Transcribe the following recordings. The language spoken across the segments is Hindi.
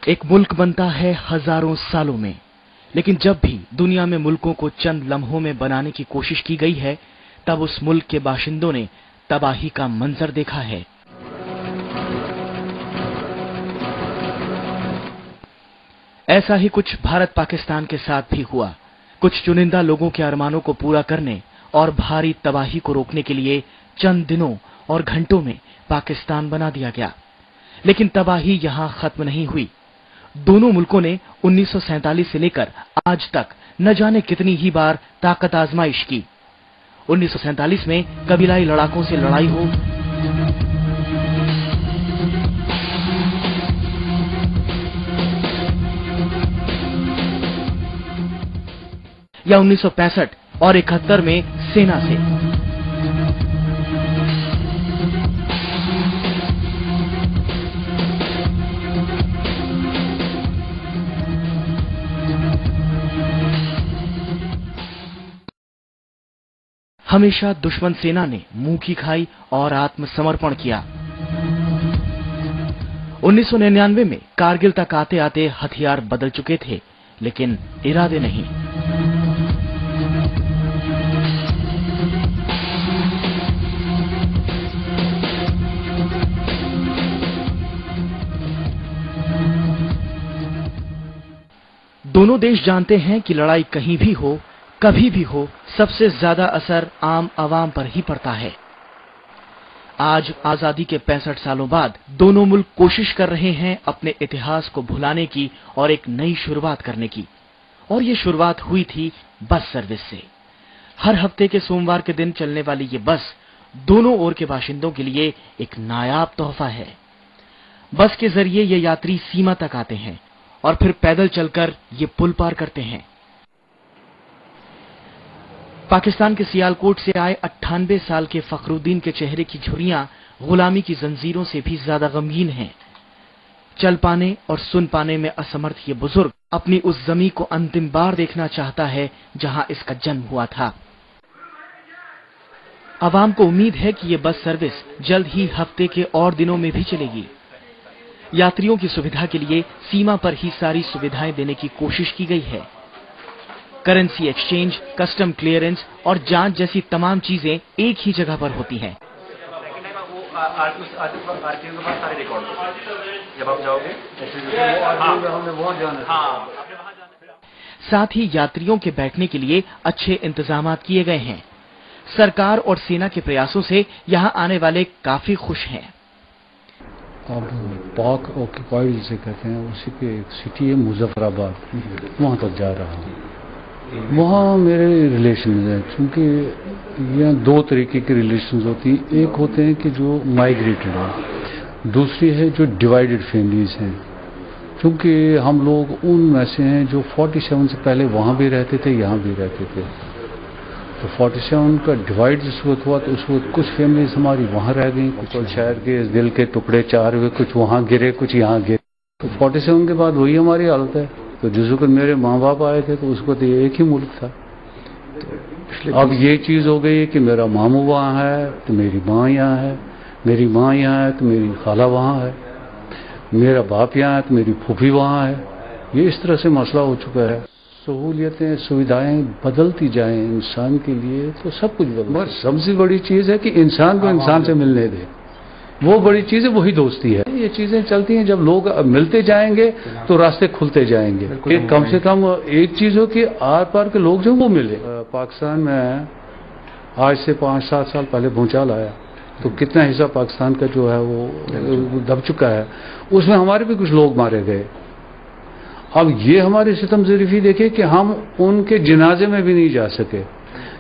एक मुल्क बनता है हजारों सालों में, लेकिन जब भी दुनिया में मुल्कों को चंद लम्हों में बनाने की कोशिश की गई है, तब उस मुल्क के बाशिंदों ने तबाही का मंजर देखा है। ऐसा ही कुछ भारत पाकिस्तान के साथ भी हुआ। कुछ चुनिंदा लोगों के अरमानों को पूरा करने और भारी तबाही को रोकने के लिए चंद दिनों और घंटों में पाकिस्तान बना दिया गया, लेकिन तबाही यहां खत्म नहीं हुई। दोनों मुल्कों ने 1947 से लेकर आज तक न जाने कितनी ही बार ताकत आजमाइश की। 1947 में कबीलाई लड़ाकों से लड़ाई हो, या 1965 और 71 में सेना से। हमेशा दुश्मन सेना ने मुंह की खाई और आत्मसमर्पण किया। 1999 में कारगिल तक आते आते हथियार बदल चुके थे, लेकिन इरादे नहीं। दोनों देश जानते हैं कि लड़ाई कहीं भी हो, कभी भी हो, सबसे ज्यादा असर आम आवाम पर ही पड़ता है। आज आजादी के 65 सालों बाद दोनों मुल्क कोशिश कर रहे हैं अपने इतिहास को भुलाने की और एक नई शुरुआत करने की। और ये शुरुआत हुई थी बस सर्विस से। हर हफ्ते के सोमवार के दिन चलने वाली ये बस दोनों ओर के बाशिंदों के लिए एक नायाब तोहफा है। बस के जरिए ये यात्री सीमा तक आते हैं और फिर पैदल चलकर ये पुल पार करते हैं। पाकिस्तान के सियालकोट से आए 98 साल के फखरुद्दीन के चेहरे की झुर्रियां गुलामी की जंजीरों से भी ज्यादा गमगीन हैं। चल पाने और सुन पाने में असमर्थ ये बुजुर्ग अपनी उस जमी को अंतिम बार देखना चाहता है जहां इसका जन्म हुआ था। आवाम को उम्मीद है कि ये बस सर्विस जल्द ही हफ्ते के और दिनों में भी चलेगी। यात्रियों की सुविधा के लिए सीमा पर ही सारी सुविधाएं देने की कोशिश की गई है। करेंसी एक्सचेंज, कस्टम क्लियरेंस और जांच जैसी तमाम चीजें एक ही जगह पर होती हैं। जब आप जाओगे साथ ही यात्रियों के बैठने के लिए अच्छे इंतजाम किए गए हैं। सरकार और सेना के प्रयासों से यहां आने वाले काफी खुश हैं। अब पाक ऑक्यूपाइड जिसे कहते हैं, उसी की एक सिटी है मुजफ्फराबाद, वहाँ तक जा रहा हूँ। वहाँ मेरे रिलेशन हैं, क्योंकि यहाँ दो तरीके के रिलेशन होती हैं। एक होते हैं कि जो माइग्रेटेड है, दूसरी है जो डिवाइडेड फैमिलीज हैं। क्योंकि हम लोग उन में से हैं जो 47 से पहले वहाँ भी रहते थे, यहाँ भी रहते थे। तो 47 का डिवाइड जिस वक्त हुआ तो उस वक्त कुछ फैमिलीज हमारी वहाँ रह गई, कुछ शहर के दिल के टुकड़े चार हुए, कुछ वहाँ गिरे, कुछ यहाँ गिरे। तो 47 के बाद वही हमारी हालत है। तो जिस वक्त मेरे माँ बाप आए थे तो उस वक्त ये एक ही मुल्क था। तो अब ये चीज़ हो गई कि मेरा मामू वहाँ है तो मेरी माँ यहाँ है, मेरी माँ यहाँ है तो मेरी खाला वहाँ है, मेरा बाप यहाँ है तो मेरी फूफी वहाँ है। ये इस तरह से मसला हो चुका है। सहूलियतें, सुविधाएं बदलती जाएं इंसान के लिए तो सब कुछ बदल। बस सबसे बड़ी चीज़ है कि इंसान को इंसान से मिलने दे, वो बड़ी चीज़ है, वही दोस्ती है। ये चीज़ें चलती हैं, जब लोग मिलते जाएंगे तो रास्ते खुलते जाएंगे। एक कम से कम एक चीज़ हो कि आर पार के लोग जो वो मिले। पाकिस्तान में आज से 5-7 साल पहले भूचाल आया तो कितना हिस्सा पाकिस्तान का जो है वो दब चुका है। उसमें हमारे भी कुछ लोग मारे गए। अब ये हमारी सितम ज़रीफ़ी देखिए कि हम उनके जनाजे में भी नहीं जा सके,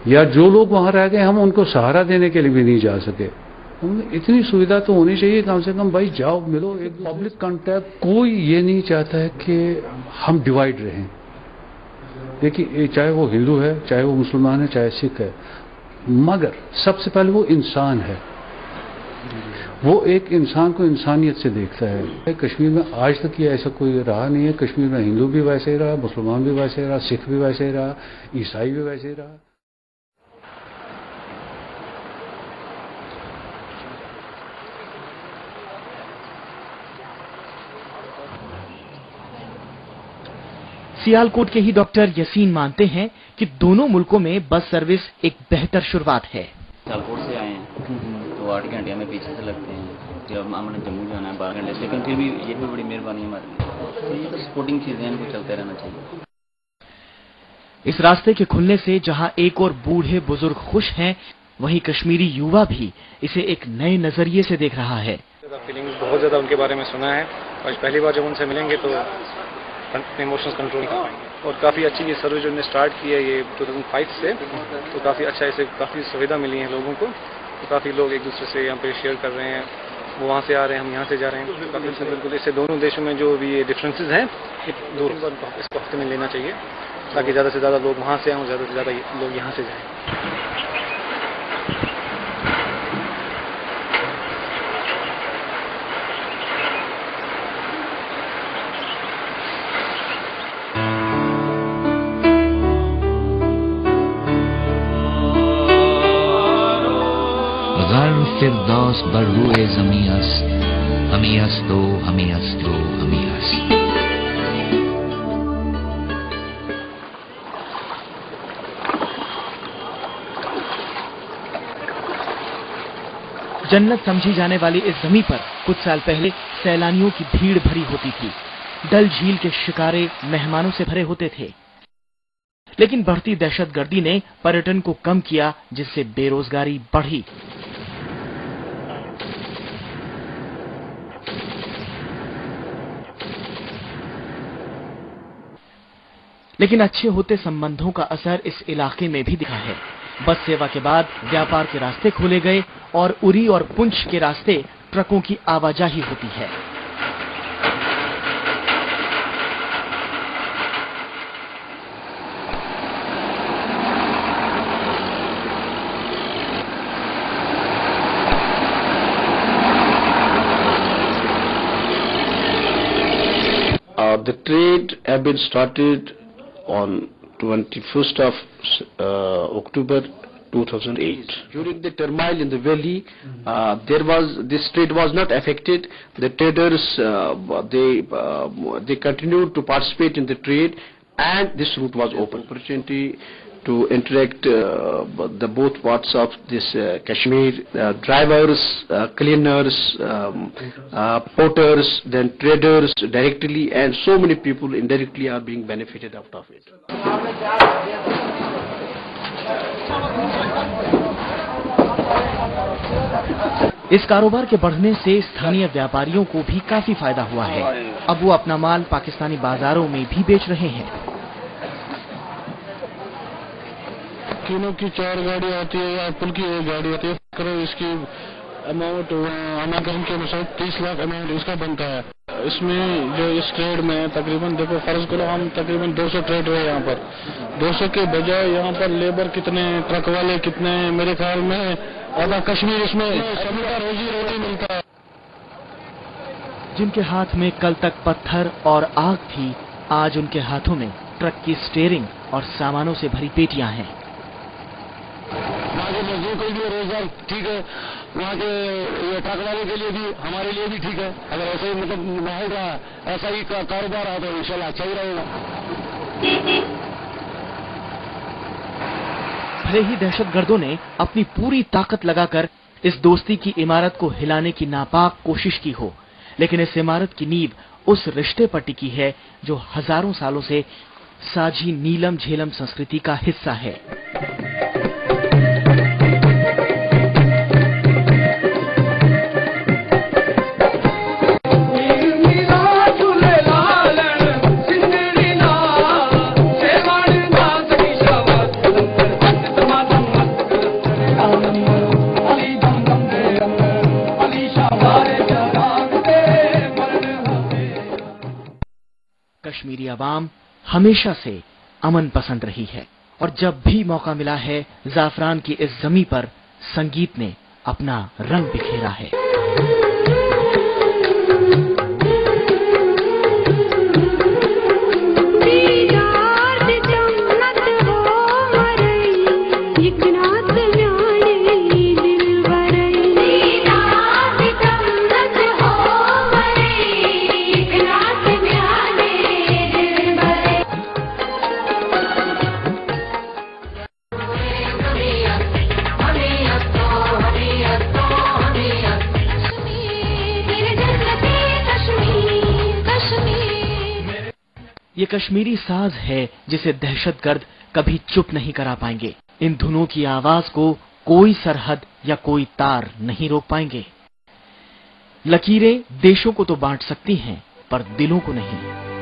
या जो लोग वहाँ रह गए हम उनको सहारा देने के लिए भी नहीं जा सके। इतनी सुविधा तो होनी चाहिए कम से कम, भाई जाओ मिलो। एक पब्लिक कांटेक्ट, कोई ये नहीं चाहता है कि हम डिवाइड रहें। देखिए चाहे वो हिंदू है, चाहे वो मुसलमान है, चाहे सिख है, मगर सबसे पहले वो इंसान है। वो एक इंसान को इंसानियत से देखता है। कश्मीर में आज तक ये ऐसा कोई रहा नहीं है। कश्मीर में हिंदू भी वैसे ही रहा, मुसलमान भी वैसे ही रहा, सिख भी वैसे ही रहा, ईसाई भी वैसे ही रहा। सियालकोट के ही डॉक्टर यसीन मानते हैं कि दोनों मुल्कों में बस सर्विस एक बेहतर शुरुआत है। सियालकोट से आए हैं तो 8 घंटे हमें पीछे से लगते हैं, जब हमने जम्मू जाना है 12 घंटे से, लेकिन फिर भी ये भी बड़ी मेहरबानी हमारे लिए। ये तो सपोर्टिंग चीजें हैं, इनको चलते रहना चाहिए। इस रास्ते के खुलने से जहां एक और बूढ़े बुजुर्ग खुश हैं, वहीं कश्मीरी युवा भी इसे एक नए नजरिए से देख रहा है। फीलिंग्स बहुत ज्यादा उनके बारे में सुना है और पहली बार जब उनसे मिलेंगे तो इमोशंस कंट्रोल कर पाएंगे। और काफ़ी अच्छी ये सर्विस जो उन्होंने स्टार्ट की है ये 2005 से, तो काफ़ी अच्छा, इसे काफ़ी सुविधा मिली है लोगों को। तो काफ़ी लोग एक दूसरे से यहाँ पे शेयर कर रहे हैं, वो वहाँ से आ रहे हैं, हम यहाँ से जा रहे हैं। काफ़ी अच्छा, बिल्कुल इससे दोनों देशों में जो भी ये डिफरेंसेस हैं दूर इसको हफ्ते में लेना चाहिए, ताकि ज़्यादा से ज़्यादा लोग वहाँ से आएँ और ज़्यादा से ज़्यादा लोग यहाँ से जाएँ। फिरदौस बर्रुए ज़मीअस, हमीअस दो हमीअस दो हमीअस। जन्नत समझी जाने वाली इस जमीन पर कुछ साल पहले सैलानियों की भीड़ भरी होती थी। डल झील के शिकारे मेहमानों से भरे होते थे, लेकिन बढ़ती दहशतगर्दी ने पर्यटन को कम किया, जिससे बेरोजगारी बढ़ी। लेकिन अच्छे होते संबंधों का असर इस इलाके में भी दिखा है। बस सेवा के बाद व्यापार के रास्ते खोले गए और उरी और पुंछ के रास्ते ट्रकों की आवाजाही होती है। The trade have been started on 21st of October 2008. During the turmoil in the valley, this trade was not affected. The traders they continued to participate in the trade, and this route was open. Opportunity to interact the both parts of this Kashmir, drivers, cleaners, porters, then traders directly, and so many people indirectly are being benefited out of it. इस कारोबार के बढ़ने से स्थानीय व्यापारियों को भी काफी फायदा हुआ है। अब वो अपना माल पाकिस्तानी बाजारों में भी बेच रहे हैं। किलो की 4 गाड़ी आती है या पुल की 1 गाड़ी आती है, करो इसकी अमाउंट अमेरिकन के अनुसार 30 लाख अमाउंट इसका बनता है। इसमें जो इस ट्रेड में तकरीबन देखो, फर्ज करो हम तकरीबन 200 ट्रेड है यहाँ पर, 200 के बजाय यहाँ पर लेबर कितने, ट्रक वाले कितने, मेरे ख्याल में आधा कश्मीर इसमें सभी का रोजी रोटी मिलता है। जिनके हाथ में कल तक पत्थर और आग थी, आज उनके हाथों में ट्रक की स्टीयरिंग और सामानों से भरी पेटियां हैं। वहाँ के मजदूर के लिए रोजगार ठीक है, वहाँ के ट्रक वाले के लिए भी, हमारे लिए भी ठीक है। अगर ऐसे ही मतलब माहौल रहा, ऐसा ही कारोबार रहा तो इंशाल्लाह अच्छा ही रहेगा। भले ही दहशतगर्दों ने अपनी पूरी ताकत लगाकर इस दोस्ती की इमारत को हिलाने की नापाक कोशिश की हो, लेकिन इस इमारत की नींव उस रिश्ते पर टिकी है जो हजारों सालों से साझी नीलम झेलम संस्कृति का हिस्सा है। कश्मीरी अवाम हमेशा से अमन पसंद रही है और जब भी मौका मिला है, ज़ाफ़रान की इस ज़मीं पर संगीत ने अपना रंग बिखेरा है। ये कश्मीरी साज है जिसे दहशतगर्द कभी चुप नहीं करा पाएंगे। इन धुनों की आवाज को कोई सरहद या कोई तार नहीं रोक पाएंगे। लकीरें देशों को तो बांट सकती हैं, पर दिलों को नहीं।